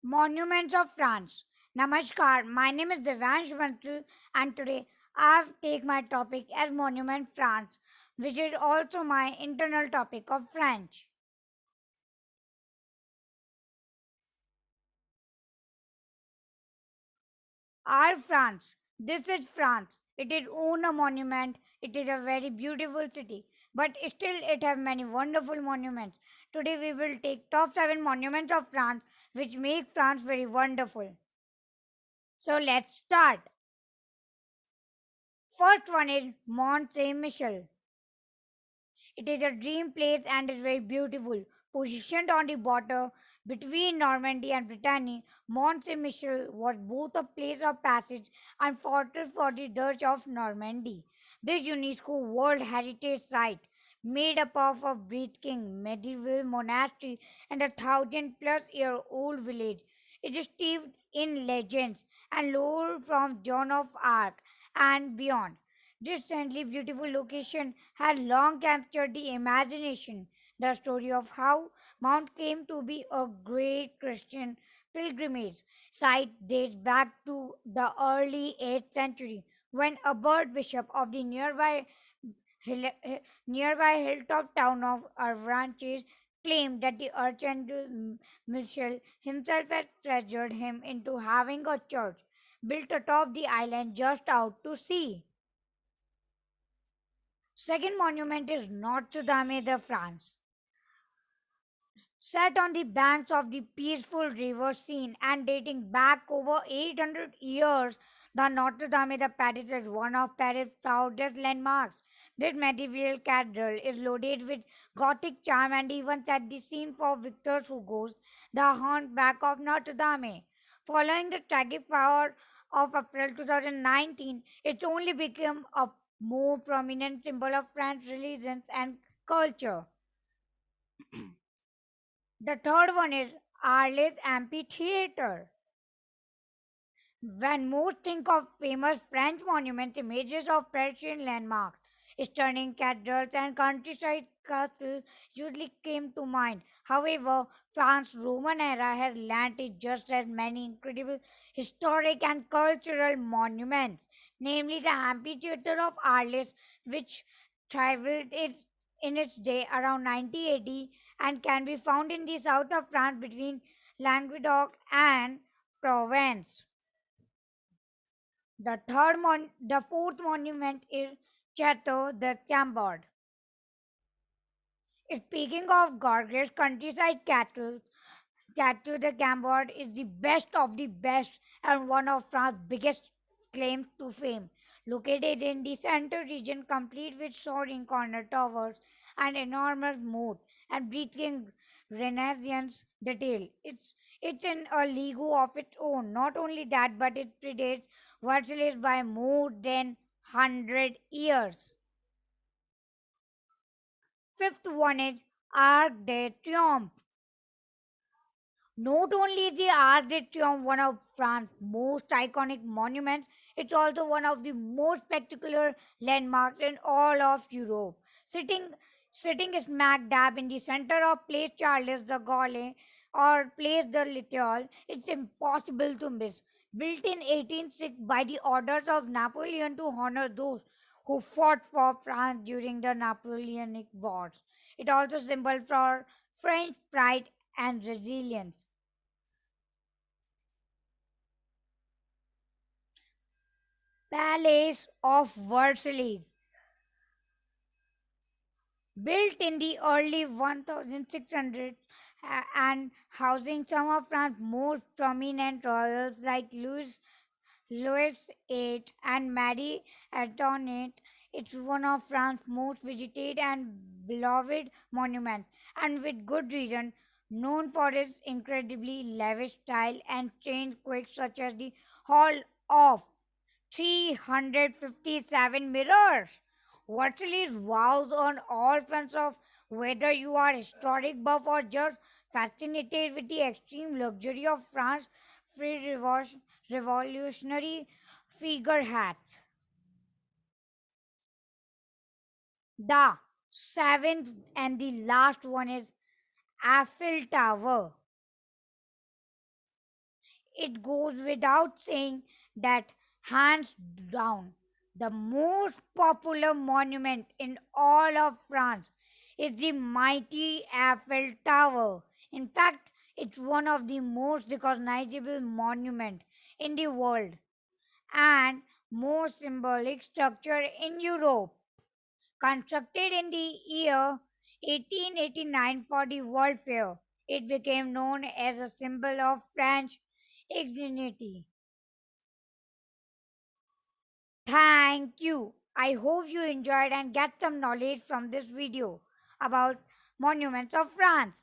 Monuments of France. Namaskar, my name is Divyansh Bansal and today I've take my topic as Monument France, which is also my internal topic of French. Our France. This is France. It is own a monument. It is a very beautiful city. But still it has many wonderful monuments. Today we will take top 7 monuments of France which make France very wonderful. So let's start. First one is Mont Saint Michel. It is a dream place and is very beautiful. Positioned on the border between Normandy and Brittany, Mont Saint Michel was both a place of passage and fortress for the Dutch of Normandy. This UNESCO World Heritage Site, made up of a breathtaking medieval monastery and a 1,000-plus-year-old village, is steeped in legends and lore from Joan of Arc and beyond. This strangely beautiful location has long captured the imagination. The story of how Mount came to be a great Christian pilgrimage site dates back to the early 8th century when a bird bishop of the nearby hilltop town of Avranches claimed that the Archangel Michel himself had treasured him into having a church built atop the island just out to sea. Second monument is Notre Dame de France. Set on the banks of the peaceful river Seine and dating back over 800 years, the Notre Dame de Paris is one of Paris' proudest landmarks. This medieval cathedral is loaded with Gothic charm and even set the scene for Victor Hugo's The Hunchback of Notre Dame. Following the tragic fire of April 2019, it only became a more prominent symbol of French religion and culture. The third one is Arles Amphitheater. When most think of famous French monuments, images of Persian landmarks, stunning cathedrals, and countryside castles usually came to mind. However, France's Roman era has landed just as many incredible historic and cultural monuments, namely the amphitheater of Arles, which thrived in its day around 90 AD and can be found in the south of France between Languedoc and Provence. The fourth monument is Chateau de Chambord. Speaking of gorgeous countryside castles, Chateau de Chambord is the best of the best and one of France's biggest claims to fame. Located in the center region, complete with soaring corner towers and enormous moat and breathtaking Renaissance detail. It's in a league of its own. Not only that, but it predates Versailles by more than 100 years. Fifth one is Arc de Triomphe. Not only is the Arc de Triomphe one of France's most iconic monuments, it's also one of the most spectacular landmarks in all of Europe. Sitting smack dab in the center of Place Charles de Gaulle or Place de l'Etoile, it's impossible to miss. Built in 1806 by the orders of Napoleon to honor those who fought for France during the Napoleonic Wars. It also symbol for French pride and resilience. Palace of Versailles. Built in the early 1600s and housing some of France's most prominent royals like Louis VIII and Marie Antoinette, it's one of France's most visited and beloved monuments, and with good reason, known for its incredibly lavish style and strange quirks such as the Hall of 357 mirrors. Virtually wows on all fronts of whether you are historic buff or just fascinated with the extreme luxury of France's revolutionary figure hats. The seventh and the last one is Eiffel Tower. It goes without saying that, hands down, the most popular monument in all of France is the mighty Eiffel Tower. In fact, it's one of the most recognizable monuments in the world and most symbolic structure in Europe. Constructed in the year 1889 for the World Fair, it became known as a symbol of French dignity. Thank you. I hope you enjoyed and get some knowledge from this video about monuments of France.